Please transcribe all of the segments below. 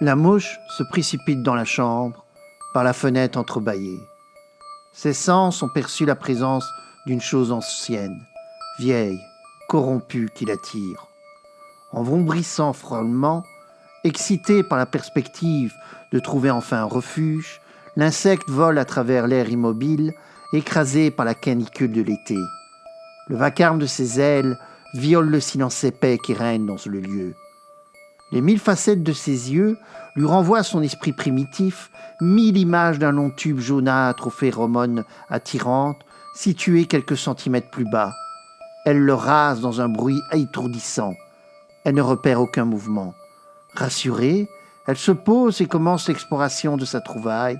La mouche se précipite dans la chambre, par la fenêtre entrebâillée. Ses sens ont perçu la présence d'une chose ancienne, vieille, corrompue qui l'attire. En vrombrissant frôlement, excité par la perspective de trouver enfin un refuge, l'insecte vole à travers l'air immobile, écrasé par la canicule de l'été. Le vacarme de ses ailes viole le silence épais qui règne dans le lieu. Les 1000 facettes de ses yeux lui renvoient à son esprit primitif 1000 images d'un long tube jaunâtre aux phéromones attirantes, situé quelques centimètres plus bas. Elle le rase dans un bruit étourdissant. Elle ne repère aucun mouvement. Rassurée, elle se pose et commence l'exploration de sa trouvaille.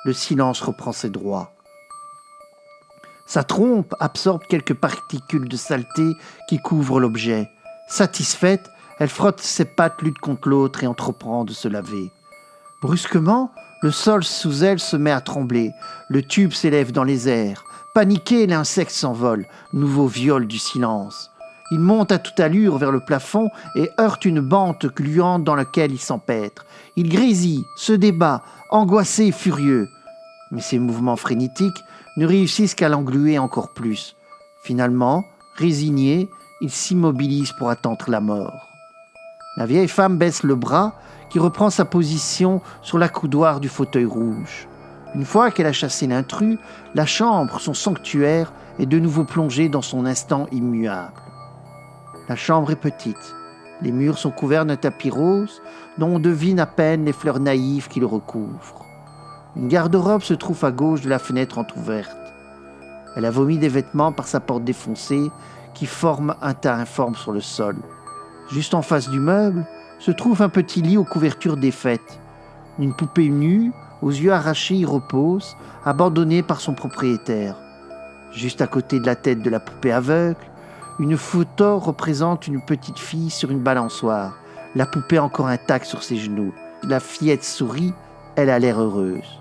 Le silence reprend ses droits. Sa trompe absorbe quelques particules de saleté qui couvrent l'objet. Satisfaite, elle frotte ses pattes l'une contre l'autre et entreprend de se laver. Brusquement, le sol sous elle se met à trembler. Le tube s'élève dans les airs. Paniqué, l'insecte s'envole. Nouveau viol du silence. Il monte à toute allure vers le plafond et heurte une bande gluante dans laquelle il s'empêtre. Il grésille, se débat, angoissé et furieux. Mais ses mouvements frénétiques ne réussissent qu'à l'engluer encore plus. Finalement, résigné, il s'immobilise pour attendre la mort. La vieille femme baisse le bras, qui reprend sa position sur l'accoudoir du fauteuil rouge. Une fois qu'elle a chassé l'intrus, la chambre, son sanctuaire, est de nouveau plongée dans son instant immuable. La chambre est petite. Les murs sont couverts d'un tapis rose, dont on devine à peine les fleurs naïves qui le recouvrent. Une garde-robe se trouve à gauche de la fenêtre entr'ouverte. Elle a vomi des vêtements par sa porte défoncée, qui forme un tas informe sur le sol. Juste en face du meuble, se trouve un petit lit aux couvertures défaites. Une poupée nue, aux yeux arrachés, y repose, abandonnée par son propriétaire. Juste à côté de la tête de la poupée aveugle, une photo représente une petite fille sur une balançoire, la poupée encore intacte sur ses genoux. La fillette sourit, elle a l'air heureuse.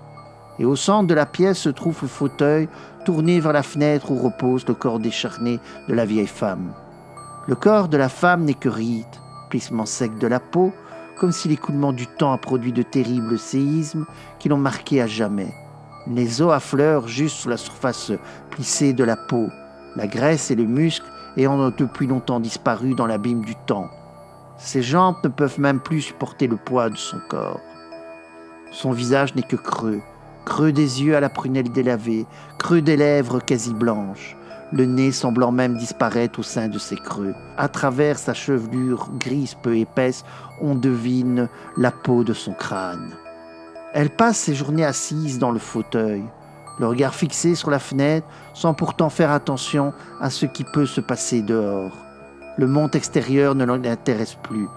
Et au centre de la pièce se trouve le fauteuil tourné vers la fenêtre où repose le corps décharné de la vieille femme. Le corps de la femme n'est que ride, plissement sec de la peau, comme si l'écoulement du temps a produit de terribles séismes qui l'ont marqué à jamais. Les os affleurent juste sous la surface plissée de la peau, la graisse et le muscle ayant depuis longtemps disparu dans l'abîme du temps. Ses jambes ne peuvent même plus supporter le poids de son corps. Son visage n'est que creux, creux des yeux à la prunelle délavée, creux des lèvres quasi blanches, le nez semblant même disparaître au sein de ses creux. À travers sa chevelure grise peu épaisse, on devine la peau de son crâne. Elle passe ses journées assise dans le fauteuil, le regard fixé sur la fenêtre, sans pourtant faire attention à ce qui peut se passer dehors. Le monde extérieur ne l'intéresse plus.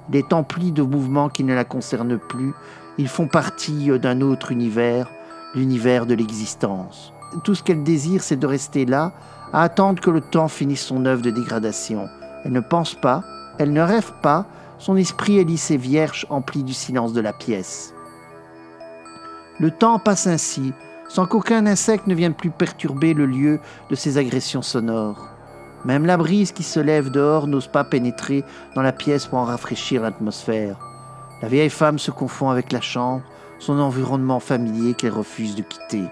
Il est empli de mouvements qui ne la concernent plus. Ils font partie d'un autre univers, l'univers de l'existence. Tout ce qu'elle désire, c'est de rester là, à attendre que le temps finisse son œuvre de dégradation. Elle ne pense pas, elle ne rêve pas, son esprit est lisse et vierge, empli du silence de la pièce. Le temps passe ainsi, sans qu'aucun insecte ne vienne plus perturber le lieu de ses agressions sonores. Même la brise qui se lève dehors n'ose pas pénétrer dans la pièce pour en rafraîchir l'atmosphère. La vieille femme se confond avec la chambre, son environnement familier qu'elle refuse de quitter.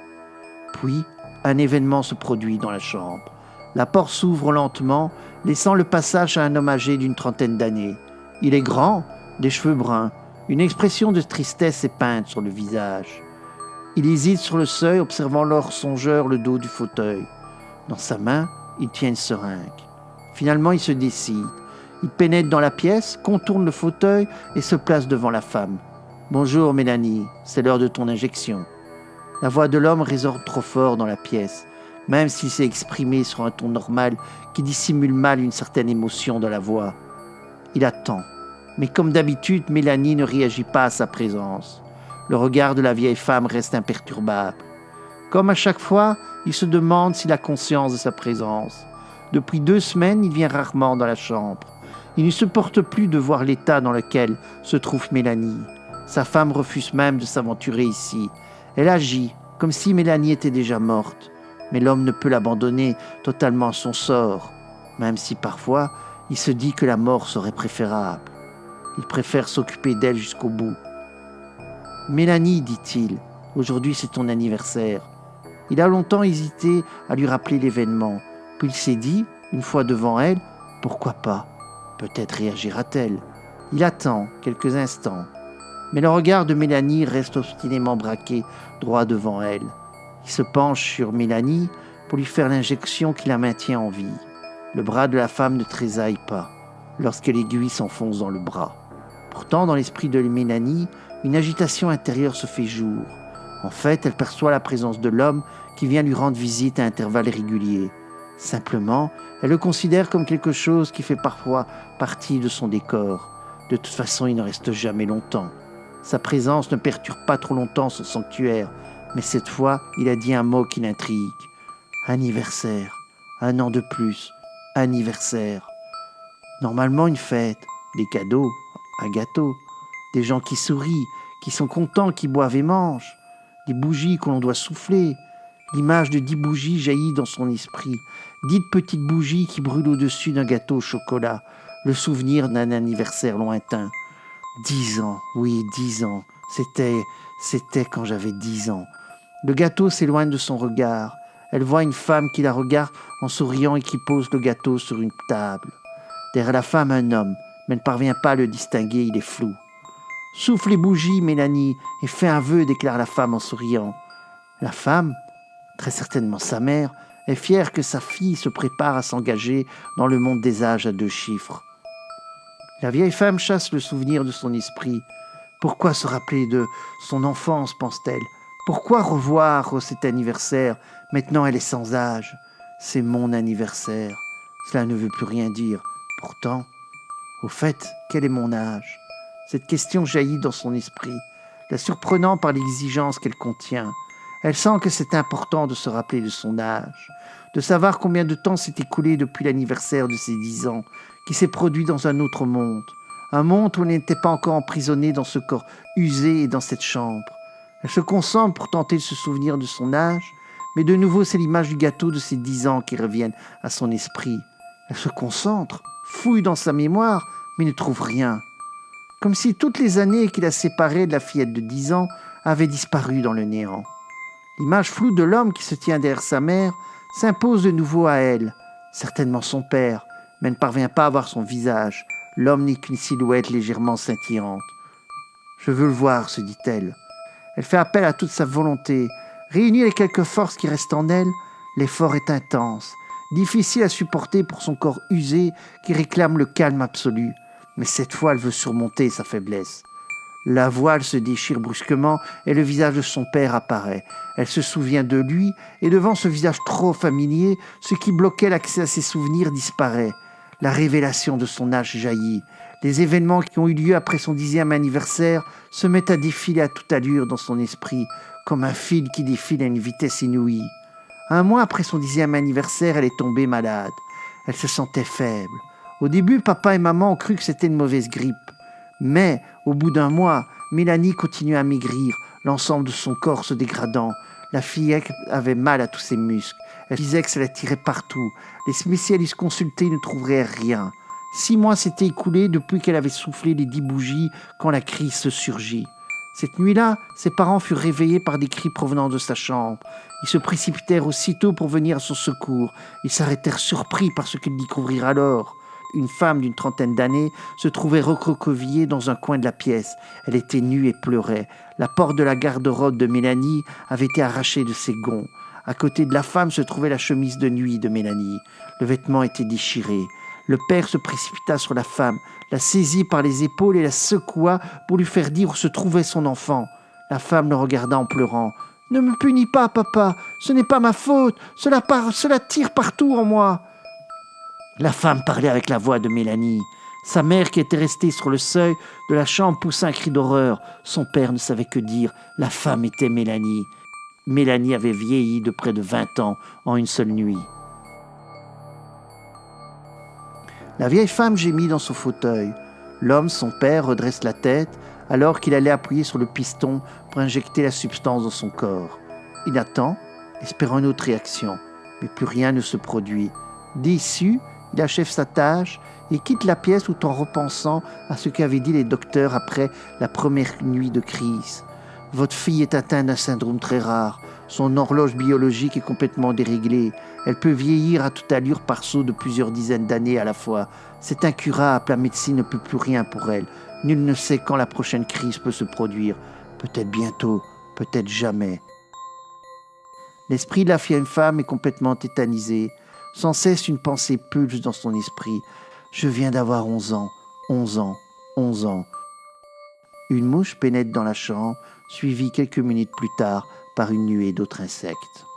Puis, un événement se produit dans la chambre. La porte s'ouvre lentement, laissant le passage à un homme âgé d'une trentaine d'années. Il est grand, des cheveux bruns, une expression de tristesse est peinte sur le visage. Il hésite sur le seuil, observant l'or songeur le dos du fauteuil. Dans sa main, il tient une seringue. Finalement, il se décide. Il pénètre dans la pièce, contourne le fauteuil et se place devant la femme. « Bonjour Mélanie, c'est l'heure de ton injection. » La voix de l'homme résonne trop fort dans la pièce, même s'il s'est exprimé sur un ton normal qui dissimule mal une certaine émotion dans la voix. Il attend, mais comme d'habitude, Mélanie ne réagit pas à sa présence. Le regard de la vieille femme reste imperturbable. Comme à chaque fois, il se demande s'il a conscience de sa présence. Depuis 2 semaines, il vient rarement dans la chambre. Il ne supporte plus de voir l'état dans lequel se trouve Mélanie. Sa femme refuse même de s'aventurer ici. Elle agit comme si Mélanie était déjà morte, mais l'homme ne peut l'abandonner totalement à son sort, même si parfois il se dit que la mort serait préférable. Il préfère s'occuper d'elle jusqu'au bout. Mélanie, dit-il, aujourd'hui c'est ton anniversaire. Il a longtemps hésité à lui rappeler l'événement, puis il s'est dit, une fois devant elle, pourquoi pas? Peut-être réagira-t-elle. Il attend quelques instants, mais le regard de Mélanie reste obstinément braqué droit devant elle. Il se penche sur Mélanie pour lui faire l'injection qui la maintient en vie. Le bras de la femme ne tressaille pas lorsque l'aiguille s'enfonce dans le bras. Pourtant, dans l'esprit de Mélanie, une agitation intérieure se fait jour. En fait, elle perçoit la présence de l'homme qui vient lui rendre visite à intervalles réguliers. Simplement, elle le considère comme quelque chose qui fait parfois partie de son décor. De toute façon, il ne reste jamais longtemps. Sa présence ne perturbe pas trop longtemps son sanctuaire, mais cette fois, il a dit un mot qui l'intrigue. Anniversaire, 1 an de plus, anniversaire. Normalement, une fête, des cadeaux, un gâteau, des gens qui sourient, qui sont contents, qui boivent et mangent, des bougies que l'on doit souffler. L'image de 10 bougies jaillit dans son esprit, 10 petites bougies qui brûlent au-dessus d'un gâteau au chocolat, le souvenir d'un anniversaire lointain. 10 ans, oui, 10 ans, c'était quand j'avais 10 ans. Le gâteau s'éloigne de son regard. Elle voit une femme qui la regarde en souriant et qui pose le gâteau sur une table. Derrière la femme, un homme, mais elle ne parvient pas à le distinguer, il est flou. « Souffle les bougies, Mélanie, et fais un vœu », déclare la femme en souriant. La femme, très certainement sa mère, est fière que sa fille se prépare à s'engager dans le monde des âges à 2 chiffres. La vieille femme chasse le souvenir de son esprit. Pourquoi se rappeler de son enfance, pense-t-elle? Pourquoi revoir cet anniversaire? Maintenant, elle est sans âge. C'est mon anniversaire. Cela ne veut plus rien dire. Pourtant, au fait, quel est mon âge? Cette question jaillit dans son esprit, la surprenant par l'exigence qu'elle contient. Elle sent que c'est important de se rappeler de son âge, de savoir combien de temps s'est écoulé depuis l'anniversaire de ses 10 ans, qui s'est produit dans un autre monde, un monde où elle n'était pas encore emprisonnée dans ce corps usé et dans cette chambre. Elle se concentre pour tenter de se souvenir de son âge, mais de nouveau c'est l'image du gâteau de ses 10 ans qui reviennent à son esprit. Elle se concentre, fouille dans sa mémoire, mais ne trouve rien. Comme si toutes les années qui la séparaient de la fillette de 10 ans avaient disparu dans le néant. L'image floue de l'homme qui se tient derrière sa mère s'impose de nouveau à elle, certainement son père, mais elle ne parvient pas à voir son visage. L'homme n'est qu'une silhouette légèrement scintillante. « Je veux le voir », se dit-elle. Elle fait appel à toute sa volonté. Réunit les quelques forces qui restent en elle, l'effort est intense, difficile à supporter pour son corps usé qui réclame le calme absolu. Mais cette fois, elle veut surmonter sa faiblesse. La voile se déchire brusquement et le visage de son père apparaît. Elle se souvient de lui et devant ce visage trop familier, ce qui bloquait l'accès à ses souvenirs disparaît. La révélation de son âge jaillit. Les événements qui ont eu lieu après son 10e anniversaire se mettent à défiler à toute allure dans son esprit, comme un fil qui défile à une vitesse inouïe. 1 mois après son 10e anniversaire, elle est tombée malade. Elle se sentait faible. Au début, papa et maman ont cru que c'était une mauvaise grippe. Mais, au bout d'1 mois, Mélanie continuait à maigrir, l'ensemble de son corps se dégradant. La fillette avait mal à tous ses muscles. Elle disait que ça la tirait partout. Les spécialistes consultés ne trouveraient rien. 6 mois s'étaient écoulés depuis qu'elle avait soufflé les 10 bougies quand la crise se surgit. Cette nuit-là, ses parents furent réveillés par des cris provenant de sa chambre. Ils se précipitèrent aussitôt pour venir à son secours. Ils s'arrêtèrent surpris par ce qu'ils découvrirent alors. Une femme d'une 30aine d'années se trouvait recroquevillée dans un coin de la pièce. Elle était nue et pleurait. La porte de la garde-robe de Mélanie avait été arrachée de ses gonds. À côté de la femme se trouvait la chemise de nuit de Mélanie. Le vêtement était déchiré. Le père se précipita sur la femme, la saisit par les épaules et la secoua pour lui faire dire où se trouvait son enfant. La femme le regarda en pleurant. « Ne me punis pas, papa, ce n'est pas ma faute, cela tire partout en moi. » La femme parlait avec la voix de Mélanie. Sa mère, qui était restée sur le seuil de la chambre, poussa un cri d'horreur. Son père ne savait que dire. La femme était Mélanie. Mélanie avait vieilli de près de 20 ans en une seule nuit. La vieille femme gémit dans son fauteuil. L'homme, son père, redresse la tête alors qu'il allait appuyer sur le piston pour injecter la substance dans son corps. Il attend, espérant une autre réaction, mais plus rien ne se produit. Déçu, il achève sa tâche et quitte la pièce tout en repensant à ce qu'avaient dit les docteurs après la première nuit de crise. Votre fille est atteinte d'un syndrome très rare. Son horloge biologique est complètement déréglée. Elle peut vieillir à toute allure par saut de plusieurs dizaines d'années à la fois. C'est incurable, la médecine ne peut plus rien pour elle. Nul ne sait quand la prochaine crise peut se produire. Peut-être bientôt, peut-être jamais. L'esprit de la vieille femme est complètement tétanisé. Sans cesse, une pensée pulse dans son esprit. Je viens d'avoir 11 ans, 11 ans, 11 ans. Une mouche pénètre dans la chambre, suivie quelques minutes plus tard par une nuée d'autres insectes.